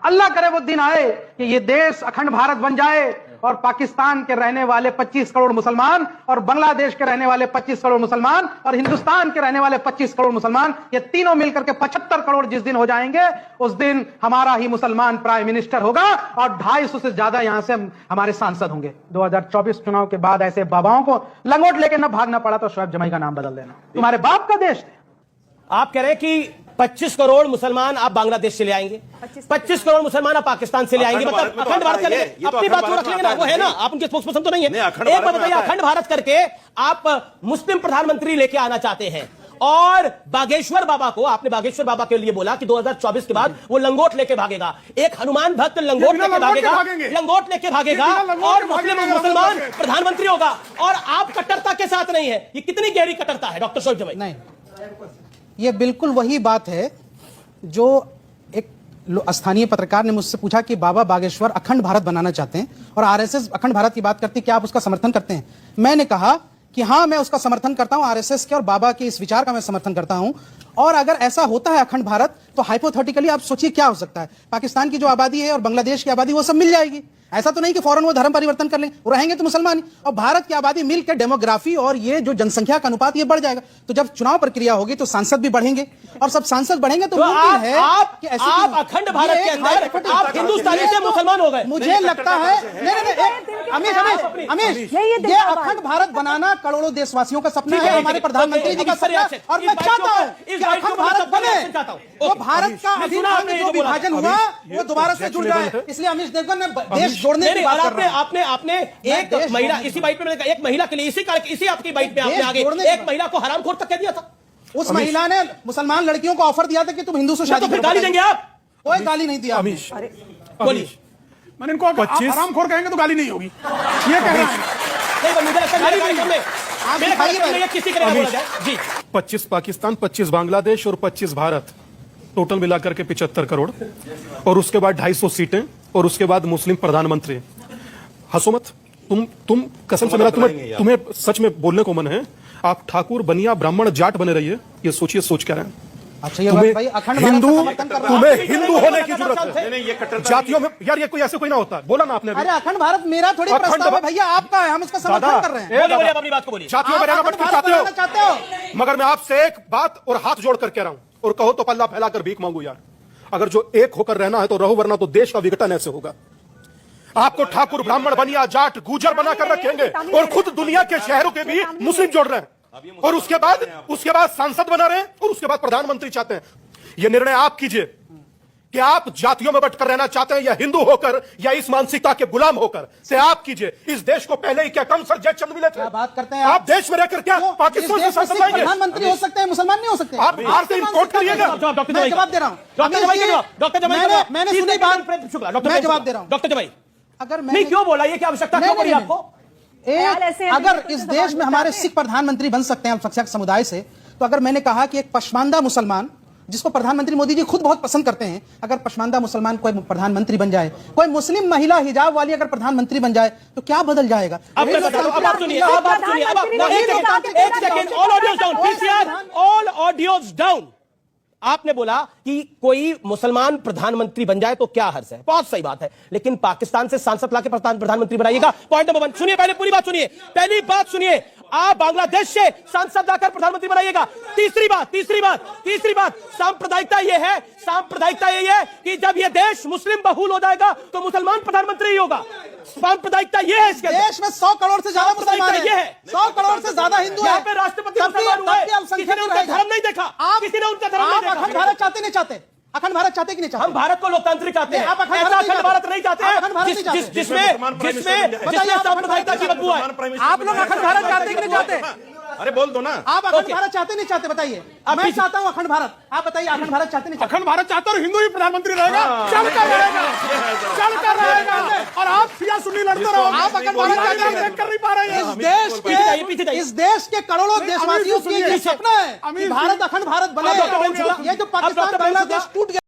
अल्लाह करे वो दिन आए कि ये देश अखंड भारत बन जाए और पाकिस्तान के रहने वाले 25 करोड़ मुसलमान और बांग्लादेश के रहने वाले 25 करोड़ मुसलमान और हिंदुस्तान के रहने वाले 25 करोड़ मुसलमान, ये तीनों मिलकर के 75 करोड़ जिस दिन हो जाएंगे, उस दिन हमारा ही मुसलमान प्राइम मिनिस्टर होगा और 250 से ज्यादा यहां से हमारे सांसद होंगे। 2024 चुनाव के बाद ऐसे बाबाओं को लंगोट लेके न भागना पड़ा तो शोएब जमाई का नाम बदल देना। तुम्हारे बाप का देश है। आप कह रहे हैं कि 25 करोड़ मुसलमान आप बांग्लादेश से ले आएंगे, 25 करोड़ मुसलमान आप पाकिस्तान से ले आएंगे, मतलब अखंड भारत करके अपनी बात रख लेंगे ना, वो है ना, आप उनके स्पोक्सपर्सन तो नहीं है। एक बात बताइए, अखंड भारत करके आप मुस्लिम प्रधानमंत्री लेके आना चाहते हैं और बागेश्वर बाबा को, आपने बागेश्वर बाबा के लिए बोला कि 2024 के बाद वो लंगोट लेके भागेगा, एक हनुमान भक्त लंगोट लेके भागेगा और मुसलमान प्रधानमंत्री होगा और आप कट्टरता के साथ नहीं है। ये कितनी गहरी कट्टरता है डॉक्टर शोएब जमाई? नहीं, ये बिल्कुल वही बात है जो एक स्थानीय पत्रकार ने मुझसे पूछा कि बाबा बागेश्वर अखंड भारत बनाना चाहते हैं और आरएसएस अखंड भारत की बात करती है, क्या आप उसका समर्थन करते हैं? मैंने कहा कि हाँ, मैं उसका समर्थन करता हूं, आरएसएस के और बाबा के इस विचार का मैं समर्थन करता हूं। और अगर ऐसा होता है अखंड भारत, तो हाइपोथेटिकली आप सोचिए क्या हो सकता है। पाकिस्तान की जो आबादी है और बांग्लादेश की आबादी वो सब मिल जाएगी। ऐसा तो नहीं कि फौरन वो धर्म परिवर्तन कर लें, वो रहेंगे तो मुसलमान ही, और भारत की आबादी मिलकर डेमोग्राफी और ये जो जनसंख्या का अनुपात ये बढ़ जाएगा। तो जब चुनाव प्रक्रिया होगी तो सांसद भी बढ़ेंगे और सब सांसद बढ़ेंगे तो आप अखंड भारत के अंदर आप हिंदुस्तानी से मुसलमान हो गए। मुझे लगता है अमीश, ये अखंड भारत बनाना करोड़ों देशवासियों का सपना है, हमारे प्रधानमंत्री जी का सपना है और मैं चाहता हूं कि अखंड भारत बने, वो भारत का जो विभाजन हुआ वो दोबारा से जुड़ जाए। इसलिए अमीश देवगन ने देश जोड़ने की बात कर रहा है। आपने एक महिला, इसी बाइट में एक महिला के लिए, इसी आपकी बाइट में आपने आगे एक महिला को हरामखोर तक कह दिया था। उस महिला ने मुसलमान लड़कियों को ऑफर दिया था कि तुम हिंदू से शादी करो। गाली देंगे आप? कोई गाली नहीं दिया। अमीश, बोलिए। मैंने इनको हरामखोर कहेंगे तो गाली नहीं होगी, ये कह रहा है। मुझे लगता है किसी का बोला जाए जी। 25 पाकिस्तान, 25 बांग्लादेश और 25 भारत, टोटल मिलाकर के 75 करोड़ और उसके बाद 250 सीटें और उसके बाद मुस्लिम प्रधानमंत्री। हंसो मत, तुम कसम से मेरा तुम्हें सच में बोलने को मन है। आप ठाकुर, बनिया, ब्राह्मण, जाट बने रहिए, ये सोचिए सोच क्या रहे हैं। अच्छा, ये भाई अखंड तुम्हें हिंदू होने की जरूरत है। ये जातियों में यार ये कोई ऐसे कोई ना होता, बोला ना आपने। अरे अखंड भारत मेरा थोड़ी प्रस्ताव है भैया, आपका है, हम उसका समर्थन कर रहे हैं। अपनी बात को बोलिए। जातियों में रहना बट चाहते हो, मगर मैं आपसे एक बात और हाथ जोड़ कर कह रहा हूं, और कहो तो पल्ला फैलाकर भीख मांगू यार, अगर जो एक होकर रहना है तो रहो, वरना तो देश का विघटन ऐसे होगा। आपको ठाकुर, ब्राह्मण, बनिया, जाट, गुजर बना कर रखेंगे और खुद दुनिया के शहरों के भी मुस्लिम जोड़ रहे हैं और उसके बाद सांसद बना रहे हैं और उसके बाद प्रधानमंत्री चाहते हैं। यह निर्णय आप कीजिए कि आप जातियों में बंटकर रहना चाहते हैं या हिंदू होकर या इस मानसिकता के गुलाम होकर, से आप कीजिए। इस देश को पहले ही क्या कम सर जयचंद मिले थे? बात करते हैं आप देश में रहकर क्या पाकिस्तान से सांसद लाएंगे? प्रधानमंत्री हो सकते हैं, मुसलमान नहीं हो सकते। आप बाहर से इंपोर्ट करिएगा। मैं जवाब दे रहा हूँ डॉक्टर जमाई, मैंने सुनी बात, मैं जवाब दे रहा हूँ। डॉक्टर जमाई, अगर नहीं क्यों बोला, ये क्या आवश्यकता क्यों पड़ी आपको? अगर इस देश में हमारे सिख प्रधानमंत्री बन सकते हैं अल्पसंख्यक समुदाय से, तो अगर मैंने कहा कि एक पशमानदा मुसलमान जिसको प्रधानमंत्री मोदी जी खुद बहुत पसंद करते हैं, अगर पशमानदा मुसलमान कोई प्रधानमंत्री बन जाए, कोई मुस्लिम महिला हिजाब वाली अगर प्रधानमंत्री बन जाए, तो क्या बदल जाएगा? अब मैं बता दूं, अब आप सुनिए, एक second, all audios down, PCR, all audios down. आपने बोला कि कोई मुसलमान प्रधानमंत्री बन जाए तो क्या हर्ज है, बहुत सही बात है, लेकिन पाकिस्तान से सांसद लाके प्रधानमंत्री बनाइएगा। पॉइंट नंबर 1 सुनिए, पहले पूरी बात सुनिए, पहली बात सुनिए, आप बांग्लादेश से सांसद लाकर प्रधानमंत्री बनाइएगा। तीसरी बात, सांप्रदायिकता ये है कि जब ये देश मुस्लिम बहुल हो जाएगा तो मुसलमान प्रधानमंत्री ही होगा। सांप्रदायिकता ये है, इसके देश में 100 करोड़ से ज्यादा मुसलमान ये है, 100 करोड़ से ज्यादा हिंदू है। यहाँ पे राष्ट्रपति मुसलमान हुए, किसी ने उनका धर्म नहीं देखा, किसी ने उनका धर्म नहीं देखा। अखंड भारत चाहते नहीं चाहते? अखंड भारत चाहते कि नहीं चाहते? हम भारत को लोकतांत्रिक चाहते हैं, आप अखंड भारत नहीं चाहते? जिसमें सांप्रदायिकता की बदबू है। आप लोग अखंड भारत चाहते कि नहीं चाहते? अरे बोल दो ना। आप अखंड भारत चाहते नहीं चाहते? बताइए। मैं चाहता हूं अखंड भारत, आप बताइए अखंड भारत चाहते नहीं चाहते? अखंड भारत चाहता और हिंदू ही प्रधानमंत्री रहेगा, चलकर रहेगा और आप सिया सुन्नी लड़ते रहो। आप अखंड भारत चाहते कर नहीं पा रहे हैं। इस देश के करोड़ों देशवासियों की ये सपना है कि भारत अखंड भारत बने। ये जो पाकिस्तान बांग्लादेश टूट गया